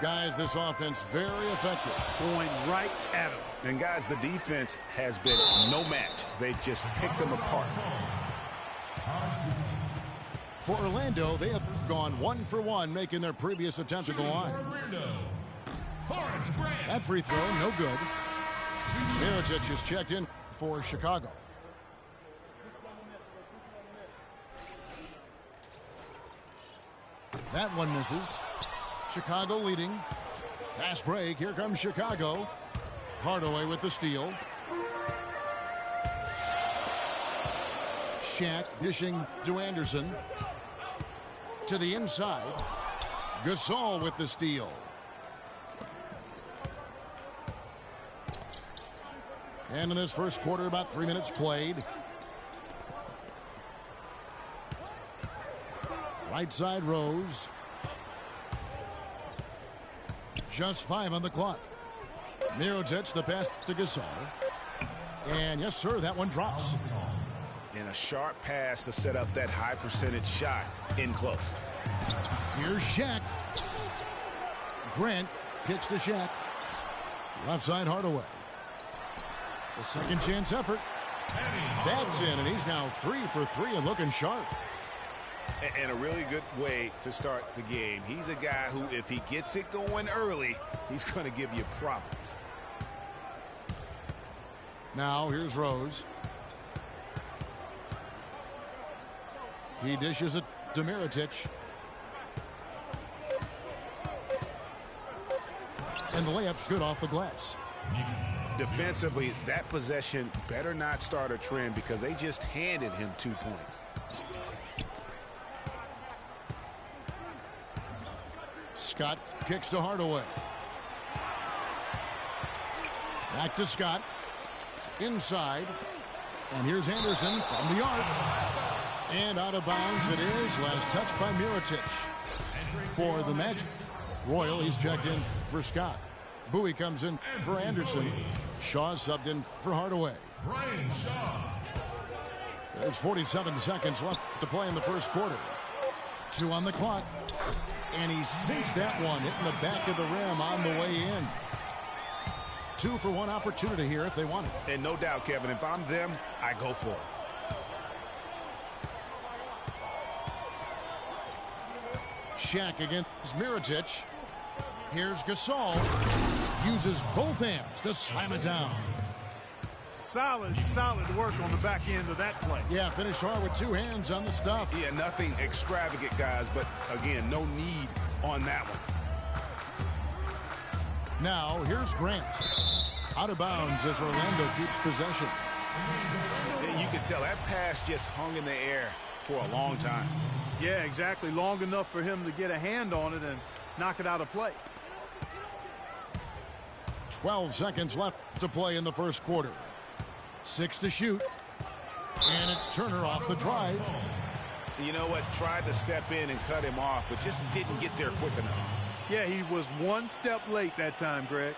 Guys, this offense very effective. Going right at him. And guys, the defense has been no match. They've just picked them apart. For Orlando, they have gone 1 for 1, making their previous attempt at the line. That free throw, no good. Mirotic is checked in for Chicago. That one misses. Chicago leading. Fast break. Here comes Chicago. Hardaway with the steal. Shaq dishing to Anderson. To the inside. Gasol with the steal. And in this first quarter, about 3 minutes played. Right side Rose. Just 5 on the clock. Mirotic, the pass to Gasol. And yes, sir, that one drops. And a sharp pass to set up that high percentage shot in close. Here's Shaq. Grant kicks to Shaq. Left side Hardaway. The second chance effort. That's in, and he's now 3 for 3 and looking sharp. And a really good way to start the game. He's a guy who, if he gets it going early, he's going to give you problems. Now here's Rose. He dishes it to Mirotic. And the layup's good off the glass. Defensively, that possession better not start a trend because they just handed him 2 points. Scott kicks to Hardaway. Back to Scott. Inside. And here's Anderson from the arc. And out of bounds it is. Last touch by Mirotic. For the Magic. Royal, he's checked in for Scott. Bowie comes in for Anderson. Shaw subbed in for Hardaway. There's 47 seconds left to play in the first quarter. 2 on the clock. And he sinks that one, hitting the back of the rim on the way in. 2 for 1 opportunity here if they want it. And no doubt, Kevin, if I'm them, I go for it. Shaq against Mirotic. Here's Gasol. Uses both hands to slam it down. Solid work on the back end of that play. Yeah, finished hard with 2 hands on the stuff. Yeah, nothing extravagant, guys, but again, no need on that one. Now, here's Grant. Out of bounds as Orlando keeps possession. You can tell that pass just hung in the air for a long time. Yeah, exactly. Long enough for him to get a hand on it and knock it out of play. 12 seconds left to play in the first quarter. 6 to shoot. And it's Turner off the drive. You know what? Tried to step in and cut him off, but just didn't get there quick enough. Yeah, he was 1 step late that time, Greg.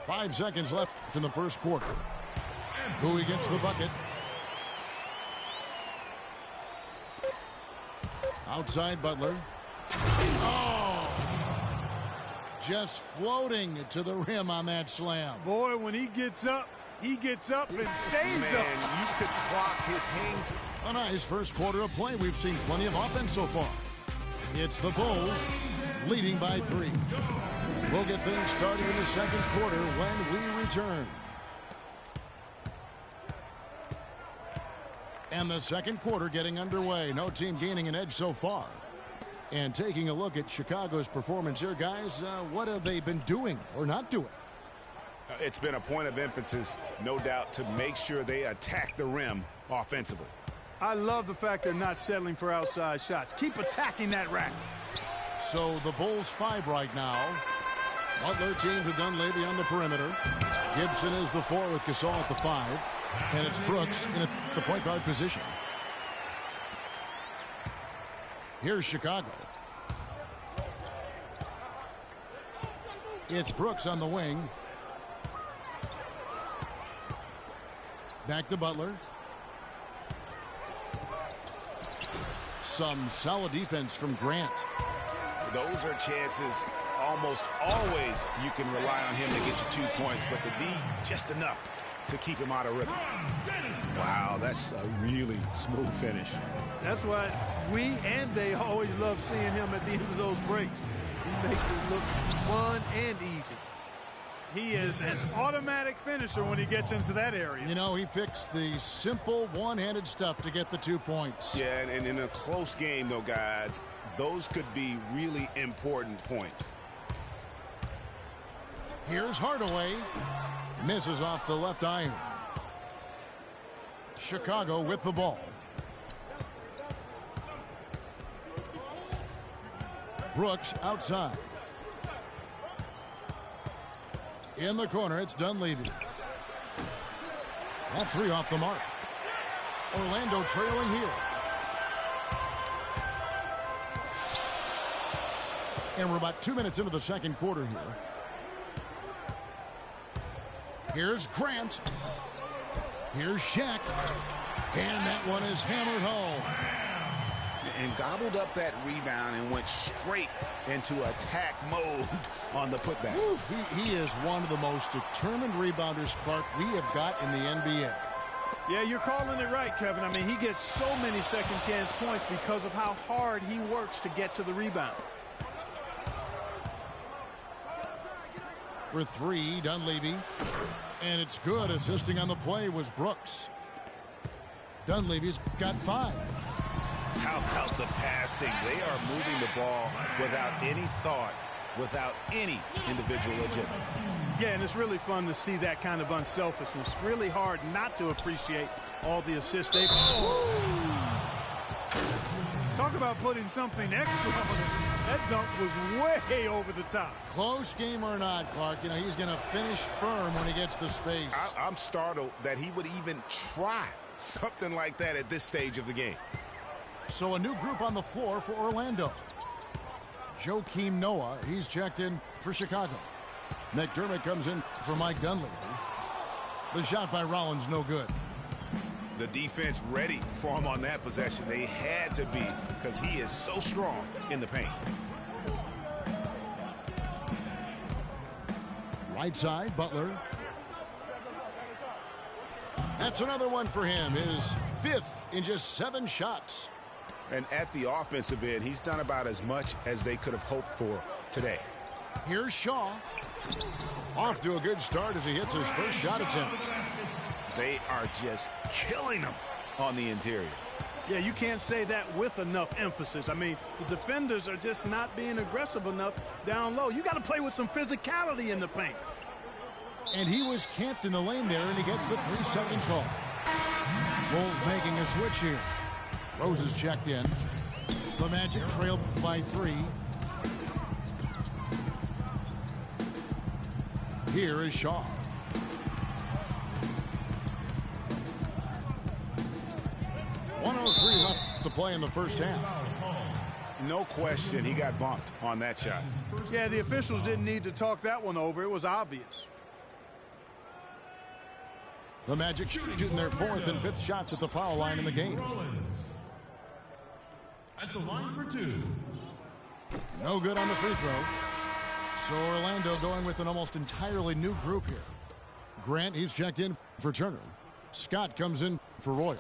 Five seconds left in the first quarter. Bowie gets the bucket. Outside Butler. Oh! Just floating to the rim on that slam. Boy, when he gets up and stays up. Man, you could clock his hands. A nice first quarter of play. We've seen plenty of offense so far. It's the Bulls leading by 3. We'll get things started in the second quarter when we return. And the second quarter getting underway. No team gaining an edge so far. And taking a look at Chicago's performance here, guys, what have they been doing or not doing? It's been a point of emphasis, no doubt, to make sure they attack the rim offensively. I love the fact they're not settling for outside shots. Keep attacking that rack. So the Bulls 5 right now. Butler team to Dunleavy on the perimeter. Gibson is the 4 with Gasol at the 5. And it's Brooks in the point guard position. Here's Chicago. It's Brooks on the wing. Back to Butler. some solid defense from Grant. Those are chances almost always you can rely on him to get you 2 points, but the D just enough to keep him out of rhythm. Wow, that's a really smooth finish. That's why we and they always love seeing him at the end of those breaks. He makes it look fun and easy. He is an automatic finisher when he gets into that area. You know, he picks the simple one-handed stuff to get the 2 points. Yeah, and in a close game, though, guys, those could be really important points. Here's Hardaway. Misses off the left iron. Chicago with the ball. Brooks outside. In the corner, it's Dunleavy. That three off the mark. Orlando trailing here. And we're about 2 minutes into the second quarter here. Here's Grant. Here's Shaq. And that one is hammered home. And gobbled up that rebound and went straight into attack mode on the putback. Oof, he is one of the most determined rebounders, Clark, we have got in the NBA. Yeah, you're calling it right, Kevin. I mean, he gets so many second chance points because of how hard he works to get to the rebound. For three, Dunleavy. And it's good. Assisting on the play was Brooks. Dunleavy's got 5. How about the passing? They are moving the ball without any thought, without any individual agenda. Yeah, and it's really fun to see that kind of unselfishness. Really hard not to appreciate all the assists they've... Talk about putting something extra on it. That dunk was way over the top. Close game or not, Clark, you know, he's going to finish firm when he gets the space. I'm startled that he would even try something like that at this stage of the game. So a new group on the floor for Orlando. Joakim Noah, he's checked in for Chicago. McDermott comes in for Mike Dunleavy. The shot by Rollins, no good. The defense ready for him on that possession. They had to be because he is so strong in the paint. Right side, Butler. That's another one for him. His 5th in just 7 shots. And at the offensive end, he's done about as much as they could have hoped for today. Here's Shaw. Off to a good start as he hits his first shot attempt. They are just killing him on the interior. Yeah, you can't say that with enough emphasis. I mean, the defenders are just not being aggressive enough down low. You got to play with some physicality in the paint. And he was camped in the lane there, and he gets the 3-second call. Bulls making a switch here. Rose is checked in. The Magic trailed by 3. Here is Shaw. .103 left to play in the first half. No question he got bumped on that shot. Yeah, the officials didn't need to talk that one over. It was obvious. The Magic shooting their 4th and 5th shots at the foul line in the game. At the line for 2. No good on the free throw. So Orlando going with an almost entirely new group here. Grant, he's checked in for Turner. Scott comes in for Royal.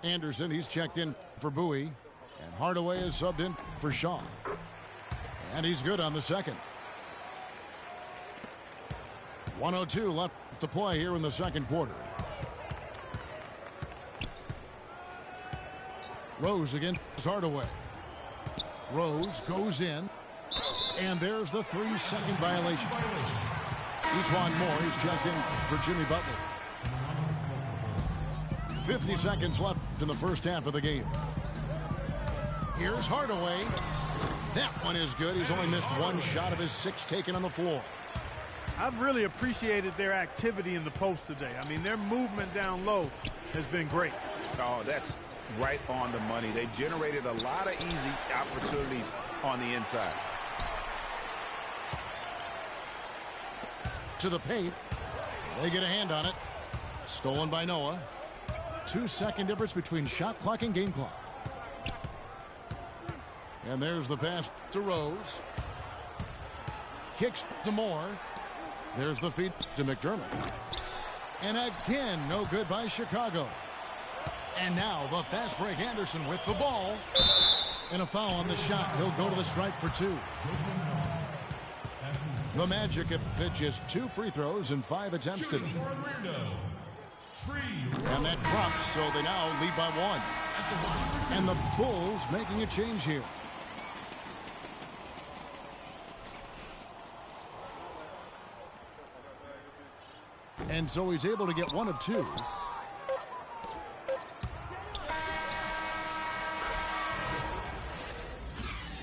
Anderson, he's checked in for Bowie. And Hardaway is subbed in for Shaw. And he's good on the second. 1:02 left to play here in the second quarter. Rose against Hardaway. Rose goes in. And there's the 3-second violation. Each more, he's checked in for Jimmy Butler. 50 seconds left in the first half of the game. Here's Hardaway. That one is good. He's only missed 1 shot of his 6 taken on the floor. I've really appreciated their activity in the post today. I mean, their movement down low has been great. Oh, that's right on the money. They've generated a lot of easy opportunities on the inside. To the paint. They get a hand on it. Stolen by Noah. 2-second difference between shot clock and game clock. And there's the pass to Rose. Kicks to Moore. There's the feed to McDermott. And again, no good by Chicago. And now the fast break Anderson with the ball. And a foul on the shot. He'll go to the stripe for 2. The Magic have hit just 2 free throws and 5 attempts today. And that drops, so they now lead by 1. And the Bulls making a change here. And so he's able to get 1 of 2.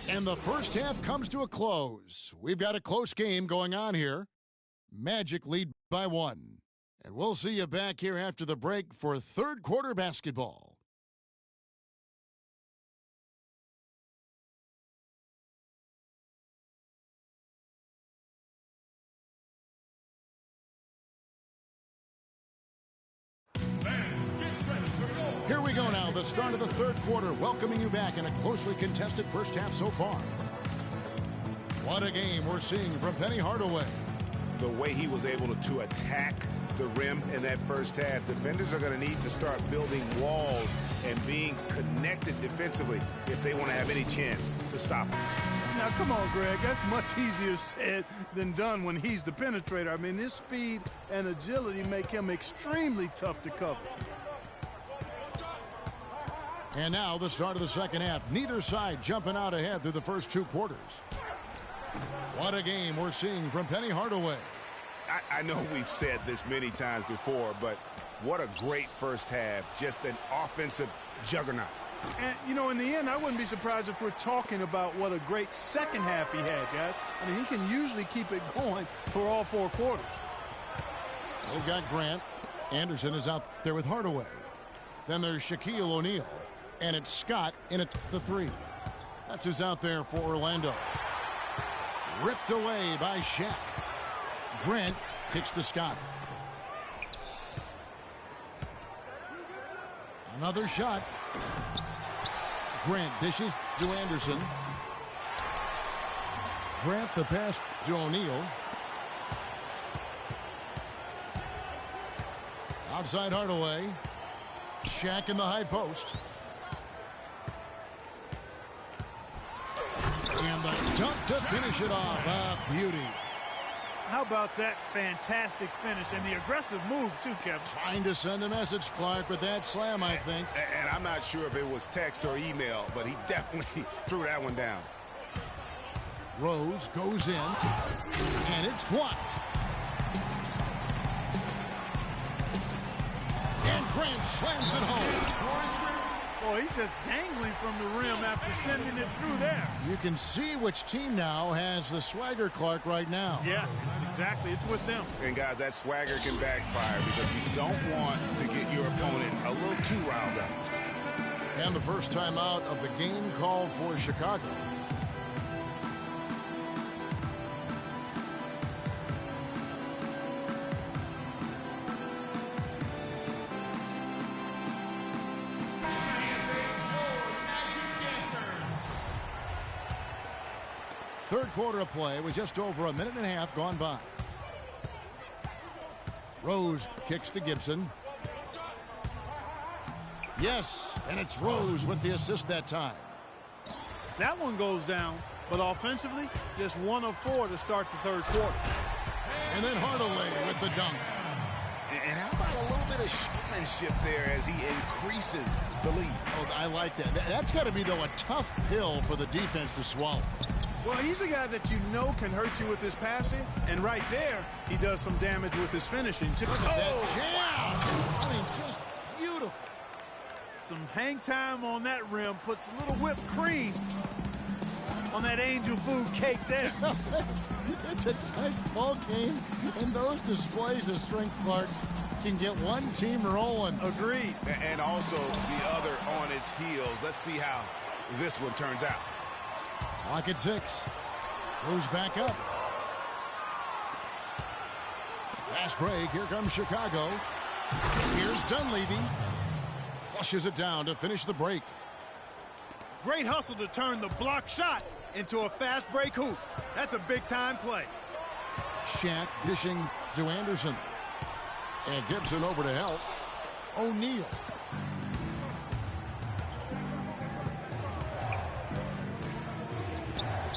And the first half comes to a close. We've got a close game going on here. Magic lead by 1. And we'll see you back here after the break for third quarter basketball. Here we go now, the start of the third quarter, welcoming you back in a closely contested first half so far. What a game we're seeing from Penny Hardaway. The way he was able to attack the rim in that first half, defenders are going to need to start building walls and being connected defensively if they want to have any chance to stop him. Now, come on, Greg. That's much easier said than done when he's the penetrator. I mean, his speed and agility make him extremely tough to cover. And now the start of the second half. Neither side jumping out ahead through the first 2 quarters. What a game we're seeing from Penny Hardaway. I know we've said this many times before, but what a great first half. Just an offensive juggernaut. And, you know, in the end, I wouldn't be surprised if we're talking about what a great second half he had, guys. I mean, he can usually keep it going for all 4 quarters. They've got Grant. Anderson is out there with Hardaway. Then there's Shaquille O'Neal. And it's Scott in at the 3. That's who's out there for Orlando. Ripped away by Shaq. Grant kicks to Scott. Another shot. Grant dishes to Anderson. Grant the pass to O'Neal. Outside Hardaway. Shaq in the high post. And the dunk to finish it off. Beauty. How about that fantastic finish and the aggressive move, too, Kevin? Trying to send a message, Clark, with that slam, I think. And I'm not sure if it was text or email, but he definitely threw that one down. Rose goes in, and it's blocked. And Grant slams it home. Boy, he's just dangling from the rim after sending it through there. You can see which team now has the swagger, Clark, right now. Yeah, exactly. It's with them. And, guys, that swagger can backfire because you don't want to get your opponent a little too riled up. And the first time out of the game called for Chicago. Third quarter of play with just over a minute and a half gone by. Rose kicks to Gibson. Yes, and it's Rose with the assist that time. That one goes down, but offensively, just 1 of 4 to start the third quarter. And then Hardaway with the dunk. And how about a little bit of showmanship there as he increases the lead? Oh, I like that. That's got to be, though, a tough pill for the defense to swallow. Well, he's a guy that you know can hurt you with his passing, and right there, he does some damage with his finishing, too. Look at that jam! I mean, just beautiful. Some hang time on that rim puts a little whipped cream on that angel food cake there. It's a tight ball game, and those displays of strength, Clark, can get one team rolling. Agreed. And also the other on its heels. Let's see how this one turns out. Clock at 6. Goes back up. Fast break. Here comes Chicago. Here's Dunleavy. Flushes it down to finish the break. Great hustle to turn the block shot into a fast break hoop. That's a big-time play. Shaq dishing to Anderson. And Gibson over to help. O'Neal.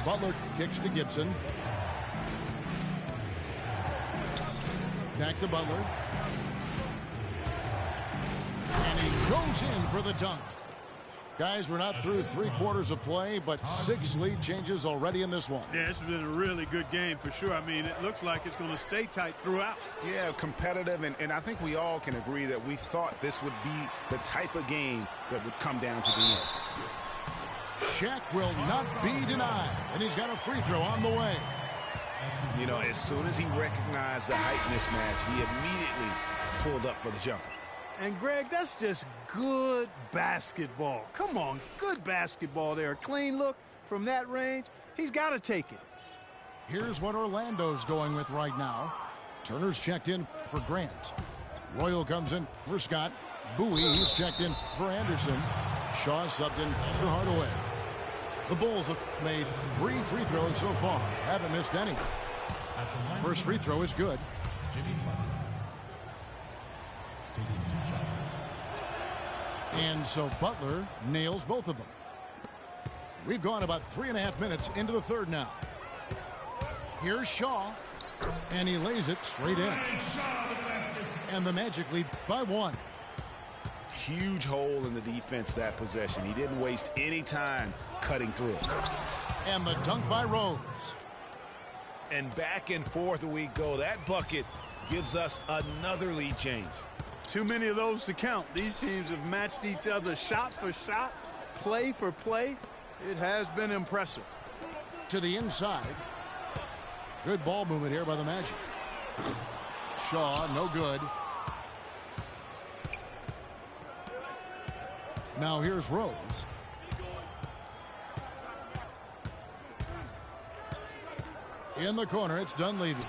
Butler kicks to Gibson. Back to Butler. And he goes in for the dunk. Guys, we're not through 3 quarters of play, but 6 lead changes already in this one. Yeah, it's been a really good game for sure. I mean, it looks like it's going to stay tight throughout. Yeah, competitive, and I think we all can agree that we thought this would be the type of game that would come down to the end. Shaq will not be denied, and he's got a free throw on the way. You know, as soon as he recognized the height mismatch, he immediately pulled up for the jumper. And, Greg, that's just good basketball. Come on, good basketball there. Clean look from that range. He's got to take it. Here's what Orlando's going with right now. Turner's checked in for Grant. Royal comes in for Scott. Bowie is checked in for Anderson. Shaw subbed in for Hardaway. The Bulls have made 3 free throws so far. Haven't missed any. First free throw is good. And so Butler nails both of them. We've gone about 3.5 minutes into the third now. Here's Shaw, and he lays it straight in. And the Magic lead by 1. Huge hole in the defense that possession. He didn't waste any time cutting through. And the dunk by Rose. And back and forth we go. That bucket gives us another lead change. Too many of those to count. These teams have matched each other shot for shot, play for play. It has been impressive. To the inside. Good ball movement here by the Magic. Shaw, no good. Now here's Rose. In the corner, it's Dunleavy.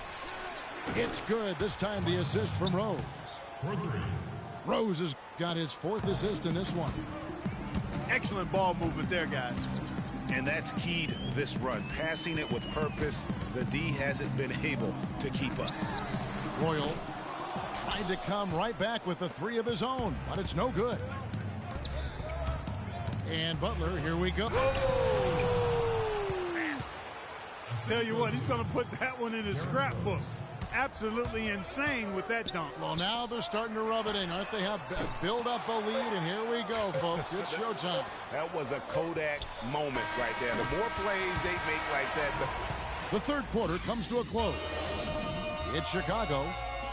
It's good. This time the assist from Rose. Rose has got his 4th assist in this one. Excellent ball movement there, guys. And that's key to this run. Passing it with purpose. The D hasn't been able to keep up. Royal tried to come right back with the 3 of his own, but it's no good. And Butler, here we go. Tell you what, he's going to put that one in his scrapbook. Absolutely insane with that dunk. Well, now they're starting to rub it in, aren't they? Have build up a lead, and here we go, folks. It's showtime. That was a Kodak moment right there. The more plays they make like that. The third quarter comes to a close. It's Chicago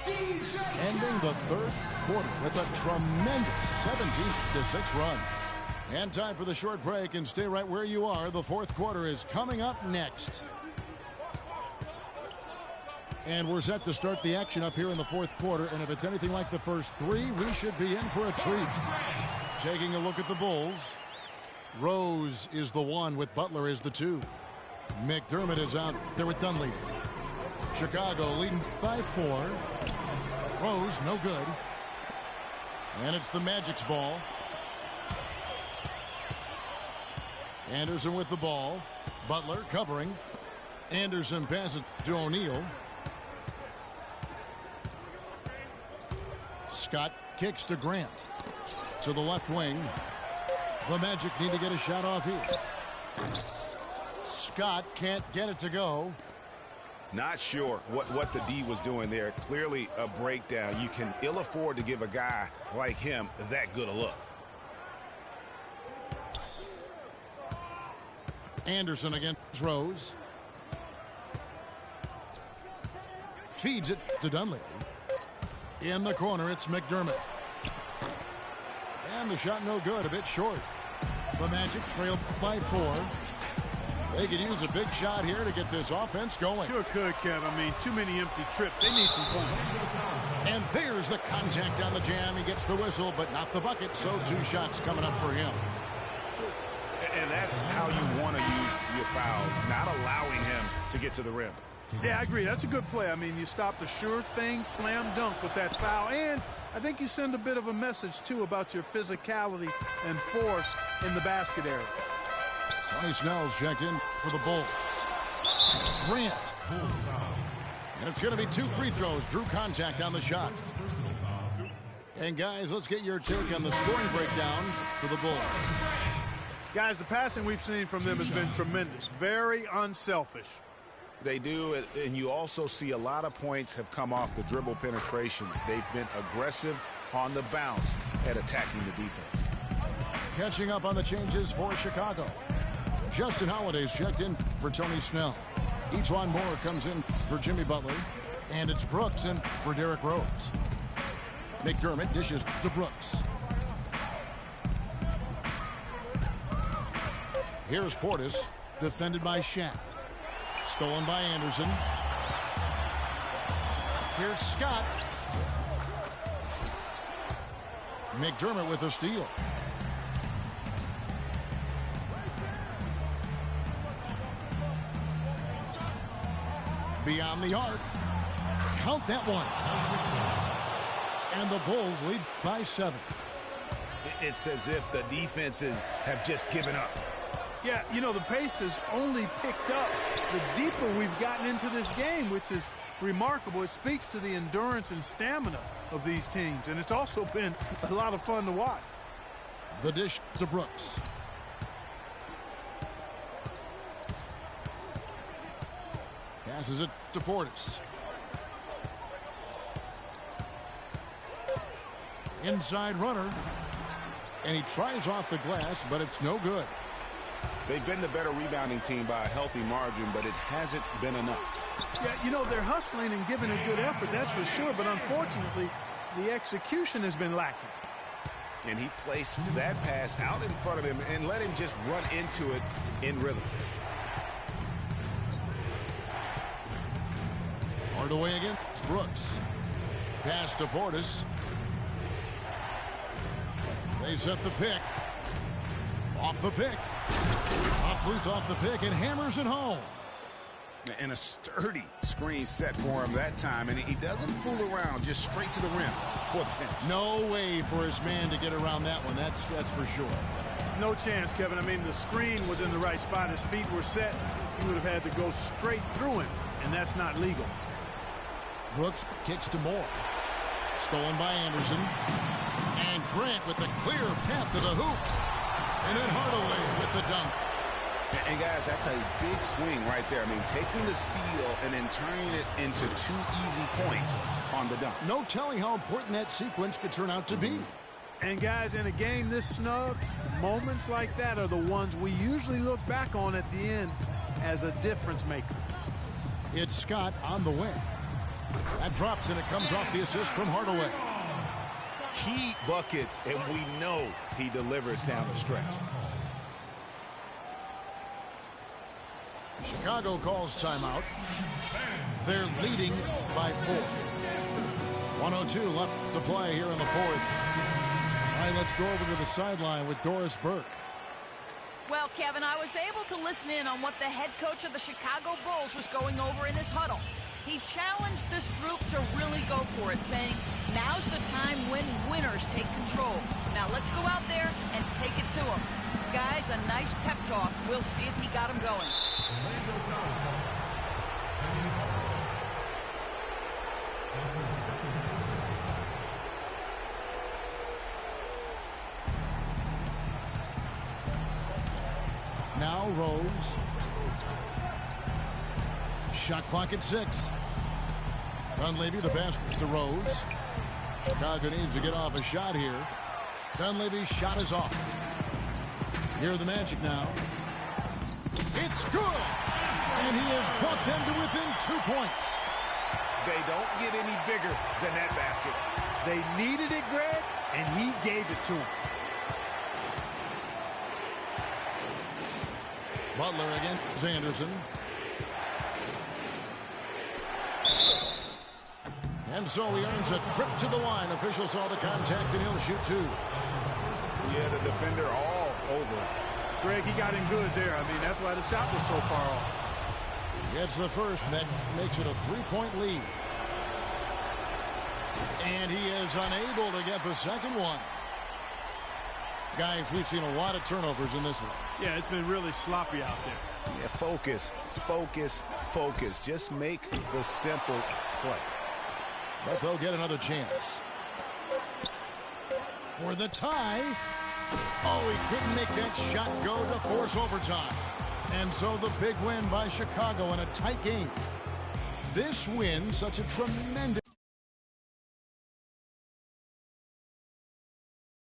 ending the third quarter with a tremendous 17-6 run. And time for the short break, and stay right where you are. The fourth quarter is coming up next. And we're set to start the action up here in the fourth quarter. And if it's anything like the first 3, we should be in for a treat. Taking a look at the Bulls. Rose is the 1 with Butler is the 2. McDermott is out there with Dunleavy. Chicago leading by 4. Rose, no good. And it's the Magic's ball. Anderson with the ball. Butler covering. Anderson passes to O'Neal. Scott kicks to Grant. To the left wing. The Magic need to get a shot off here. Scott can't get it to go. Not sure what the D was doing there. Clearly a breakdown. You can ill afford to give a guy like him that good a look. Anderson against Rose. Feeds it to Dunleavy. In the corner, it's McDermott. And the shot no good, a bit short. The Magic trail by 4. They could use a big shot here to get this offense going. Sure could, Kev. I mean, too many empty trips. They need some points. And there's the contact on the jam. He gets the whistle, but not the bucket. So 2 shots coming up for him. And that's how you want to use your fouls, not allowing him to get to the rim. Yeah, I agree. That's a good play. I mean, you stop the sure thing, slam dunk with that foul. And I think you send a bit of a message, too, about your physicality and force in the basket area. Tony Snell's checked in for the Bulls. Grant. And it's going to be 2 free throws. Drew contact on the shot. And guys, let's get your take on the scoring breakdown for the Bulls. Guys, the passing we've seen from them has been tremendous. Very unselfish. They do, and you also see a lot of points have come off the dribble penetration. They've been aggressive on the bounce at attacking the defense. Catching up on the changes for Chicago. Justin Holiday's checked in for Tony Snell. Etuan Moore comes in for Jimmy Butler. And it's Brooks in for Derrick Rose. McDermott dishes to Brooks. Here's Portis, defended by Shaq. Stolen by Anderson. Here's Scott. McDermott with a steal. Beyond the arc. Count that one. And the Bulls lead by 7. It's as if the defenses have just given up. Yeah, you know, the pace has only picked up the deeper we've gotten into this game, which is remarkable. It speaks to the endurance and stamina of these teams, and it's also been a lot of fun to watch. The dish to Brooks. Passes it to Portis. Inside runner. And he tries off the glass, but it's no good. They've been the better rebounding team by a healthy margin, but it hasn't been enough. Yeah, you know, they're hustling and giving a good effort, that's for sure, but unfortunately, the execution has been lacking. And he placed that pass out in front of him and let him just run into it in rhythm. Hardaway against Brooks. Pass to Portis. They set the pick. Off the pick. Off loose off the pick and hammers it home. And a sturdy screen set for him that time, and he doesn't fool around, just straight to the rim for the finish. No way for his man to get around that one, that's for sure. No chance, Kevin. I mean, the screen was in the right spot. His feet were set. He would have had to go straight through him, and that's not legal. Brooks kicks to Moore. Stolen by Anderson. And Grant with the clear path to the hoop. And then Hardaway with the dunk. And guys, that's a big swing right there. I mean, taking the steal and then turning it into 2 easy points on the dunk. No telling how important that sequence could turn out to be. And guys, in a game this snug, moments like that are the ones we usually look back on at the end as a difference maker. It's Scott on the wing. That drops and it comes off the assist from Hardaway. Key buckets, and we know he delivers down the stretch. Chicago calls timeout. They're leading by 4. 1:02 left to play here in the 4th. All right, let's go over to the sideline with Doris Burke. Well, Kevin, I was able to listen in on what the head coach of the Chicago Bulls was going over in his huddle. He challenged this group to really go for it, saying, now's the time when winners take control. Now let's go out there and take it to them. Guys, a nice pep talk. We'll see if he got them going. Now Rose. Shot clock at 6. Dunleavy, the pass to Rose. Chicago needs to get off a shot here. Dunleavy's shot is off. Here are the Magic now. It's good! And he has brought them to within 2 points. They don't get any bigger than that basket. They needed it, Greg, and he gave it to them. Butler against Anderson. And so he earns a trip to the line. Officials saw the contact, and he'll shoot 2. Yeah, the defender all over. Greg, he got in good there. I mean, that's why the shot was so far off. Gets the first, and that makes it a 3-point lead. And he is unable to get the second one. Guys, we've seen a lot of turnovers in this one. Yeah, it's been really sloppy out there. Yeah, focus, focus, focus. Just make the simple play. But they'll get another chance. For the tie. Oh, he couldn't make that shot go to force overtime. And so the big win by Chicago in a tight game. This win, such a tremendous...